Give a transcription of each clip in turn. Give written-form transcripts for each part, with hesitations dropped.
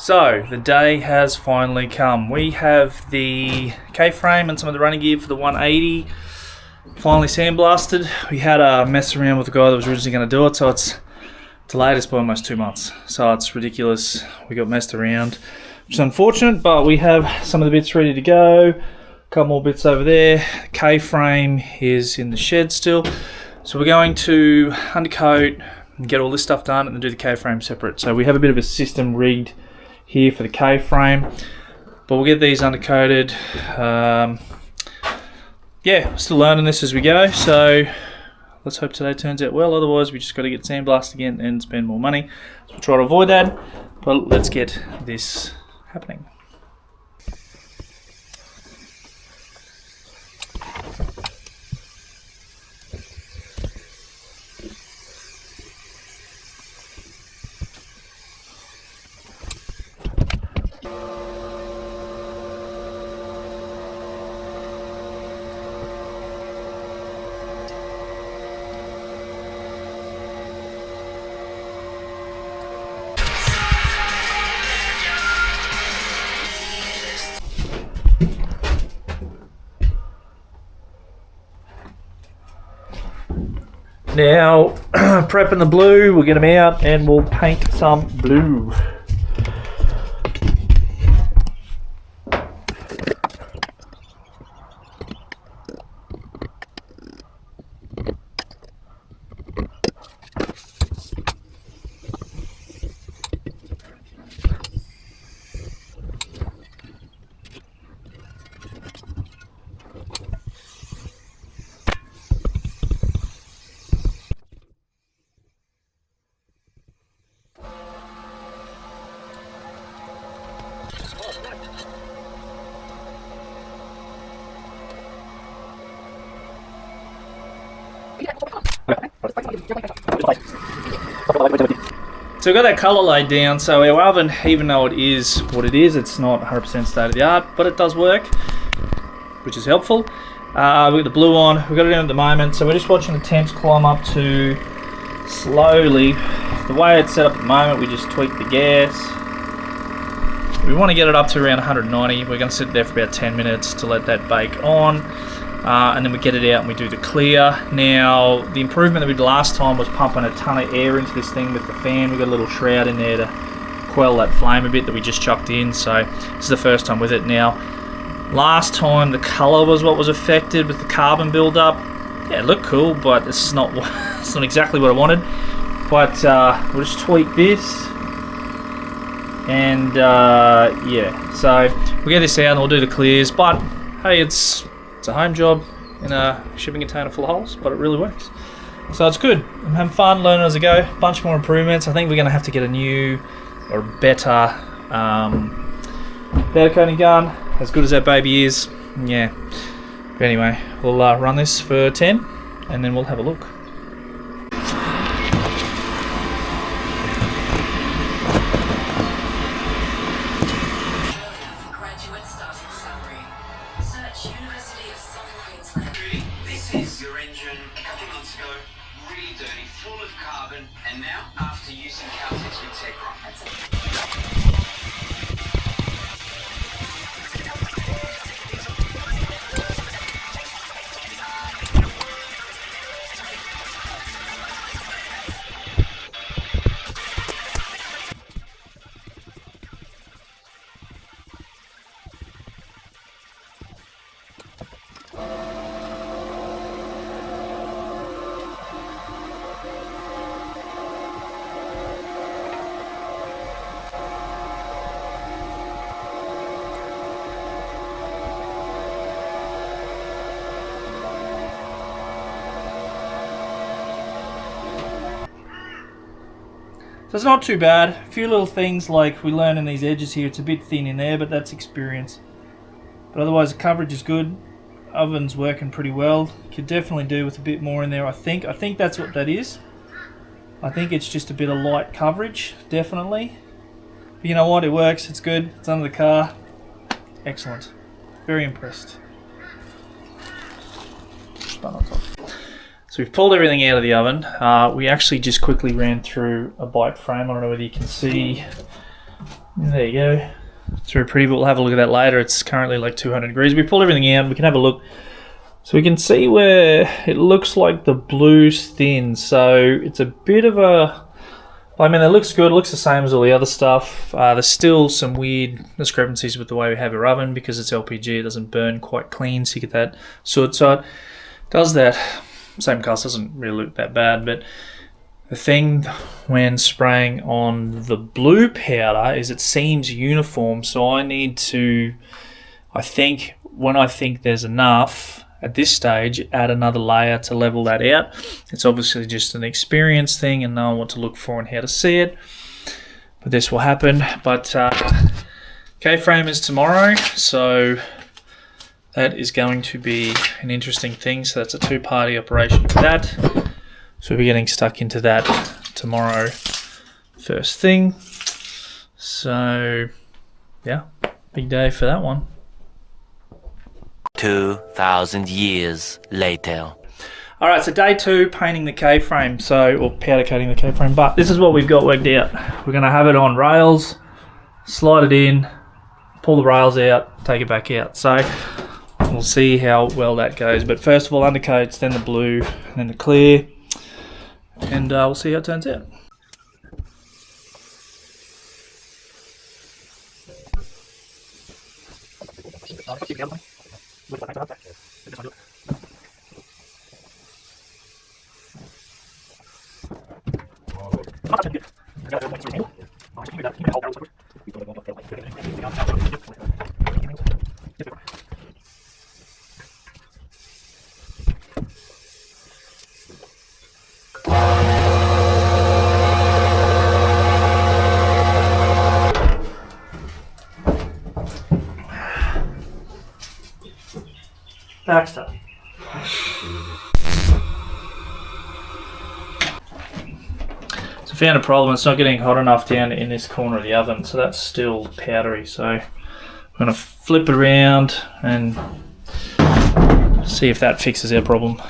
So, the day has finally come. We have the K-frame and some of the running gear for the 180 finally sandblasted. We had a mess around with the guy that was originally going to do it, so it's delayed us by almost 2 months. So it's ridiculous. We got messed around, which is unfortunate, but we have some of the bits ready to go. A couple more bits over there. The K-frame is in the shed still. So we're going to undercoat and get all this stuff done and then do the K-frame separate. So we have a bit of a system rigged here for the K-frame, but we'll get these undercoated. Yeah, still learning this as we go, so let's hope today turns out well. Otherwise we just got to get sandblasted again and spend more money. So we'll try to avoid that, but let's get this happening. Now, prepping the blue, we'll get them out and we'll paint some blue. So we've got that colour laid down, so our oven, even though it is what it is, it's not 100% state of the art, but it does work, which is helpful. We've got the blue on, we've got it in at the moment, so we're just watching the temps climb up to slowly. The way it's set up at the moment, we just tweak the gas. We want to get it up to around 190. We're going to sit there for about 10 minutes to let that bake on. And then we get it out and we do the clear. Now, the improvement that we did last time was pumping a ton of air into this thing with the fan. We've got a little shroud in there to quell that flame a bit that we just chucked in. So this is the first time with it. Now, last time the colour was what was affected with the carbon build-up. Yeah, it looked cool, but it's not exactly what I wanted. But we'll just tweak this. And yeah, so we'll get this out and we'll do the clears. But hey, it's a home job in a shipping container full of holes, but it really works. So it's good. I'm having fun learning as I go. A bunch more improvements. I think we're going to have to get a new or better powder coating gun, as good as that baby is. Yeah. But anyway, we'll run this for 10 and then we'll have a look. And now, after using Caltex with Tecron. So it's not too bad. A few little things like we learn in these edges here, it's a bit thin in there, but that's experience. But otherwise the coverage is good. Oven's working pretty well. Could definitely do with a bit more in there, I think. I think that's what that is. I think it's just a bit of light coverage, definitely. But you know what, it works, it's good, it's under the car. Excellent. Very impressed. Spun on top. So we've pulled everything out of the oven. We actually just quickly ran through a bike frame. I don't know whether you can see There you go. It's very pretty, but we'll have a look at that later. It's currently like 200 degrees. We pulled everything out. We can have a look. So we can see where it looks like the blue's thin. So it's a bit of a... I mean, it looks good. It looks the same as all the other stuff. There's still some weird discrepancies with the way we have our oven because it's LPG. It doesn't burn quite clean, so you get that soot. So it does that. Same cost, doesn't really look that bad, but the thing when spraying on the blue powder is it seems uniform, so I need to, when I think there's enough at this stage, add another layer to level that out. It's obviously just an experience thing and knowing what to look for and how to see it, but this will happen. But K-frame is tomorrow, so that is going to be an interesting thing. So that's a two-party operation for that. So we'll be getting stuck into that tomorrow first thing. So yeah, big day for that one. 2,000 years later. All right, so day 2, painting the K-frame, or powder coating the K-frame. But this is what we've got worked out. We're going to have it on rails, slide it in, pull the rails out, take it back out. So we'll see how well that goes. But first of all, undercoats, then the blue, and then the clear, and we'll see how it turns out. Baxter. So I found a problem. It's not getting hot enough down in this corner of the oven, so that's still powdery. So I'm going to flip it around and see if that fixes our problem.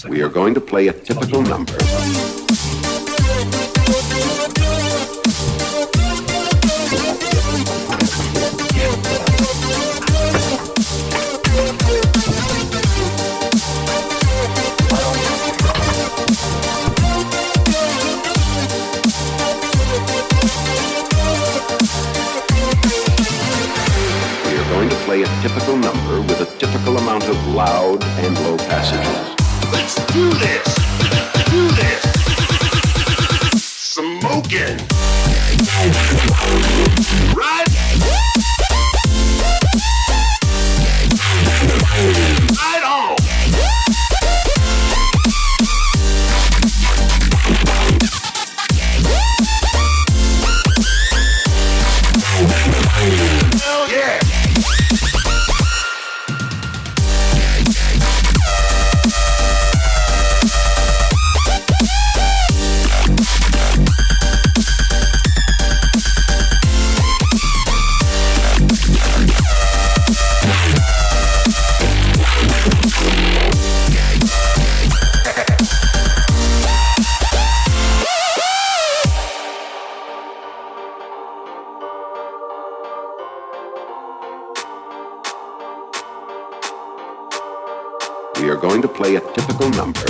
We are going to play a typical number. We are going to play a typical number with a typical amount of loud and low passages. Let's do this! Do this! Smoking! Right? Right on! Hell yeah! We are going to play a typical number.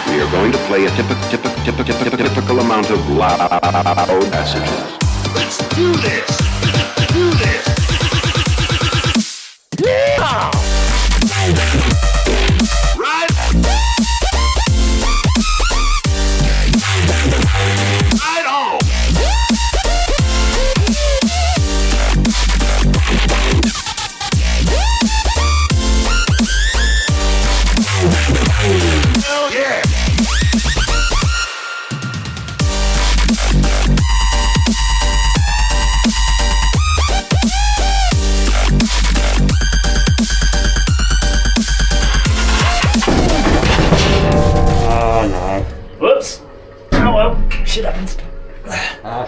We are going to play a typical amount of loud passages. Let's do this! Do this! Yeah! Right? well, shit happens.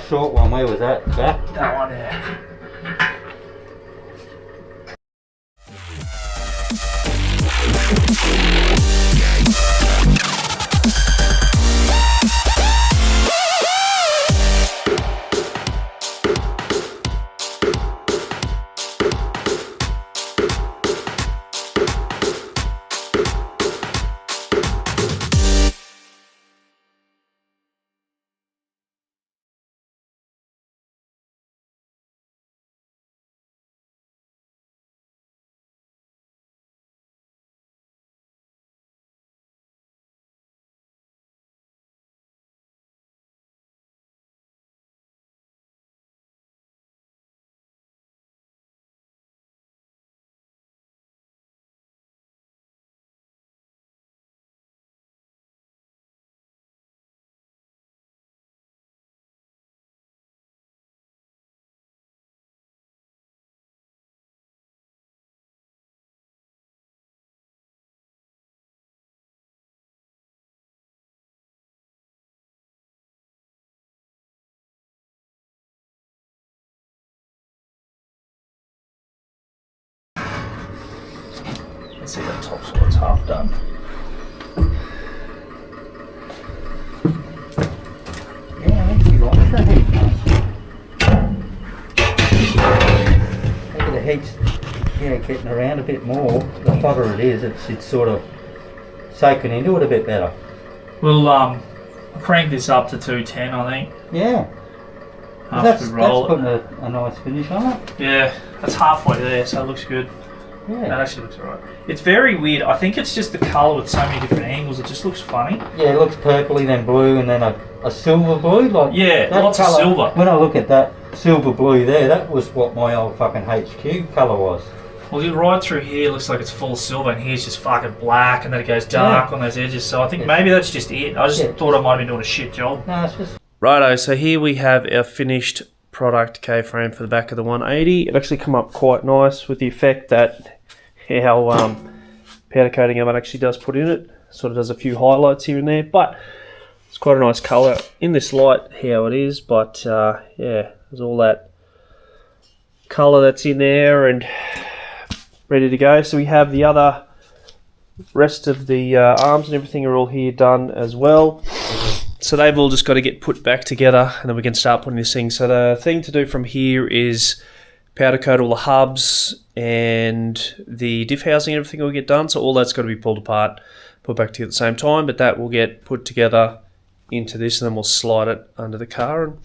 Short one, where was that? Back? That one, yeah. Let's see that top side's half done. Yeah, I think we like the heat. Maybe the heat's getting around a bit more. The hotter it is, it's sort of soaking into it a bit better. We'll crank this up to 210, I think. Yeah. After we roll that's it. putting a nice finish on it. Yeah, that's halfway there, so it looks good. Yeah. That actually looks alright. It's very weird. I think it's just the colour with so many different angles. It just looks funny. Yeah, it looks purpley, then blue, and then a silver blue. Like Yeah, that lots of colour, silver. When I look at that silver blue there, that was what my old fucking HQ colour was. Well, right through here looks like it's full silver, and here's just fucking black, and then it goes dark on those edges. So I think maybe that's just it. I just thought I might have been doing a shit job. No, it's just... Righto, so here we have our finished product K-frame for the back of the 180. It actually come up quite nice with the effect that our powder coating of it actually does put in it. Sort of does a few highlights here and there, but it's quite a nice colour in this light how it is. But yeah, there's all that colour that's in there and ready to go. So we have the other rest of the arms and everything are all here done as well. So they've all just got to get put back together and then we can start putting this thing. So the thing to do from here is powder coat all the hubs and the diff housing and everything will get done. So all that's got to be pulled apart, put back together at the same time, but that will get put together into this and then we'll slide it under the car and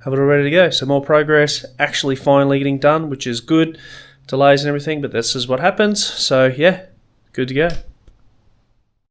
have it all ready to go. So more progress actually finally getting done, which is good. Delays and everything, but this is what happens. So yeah, good to go.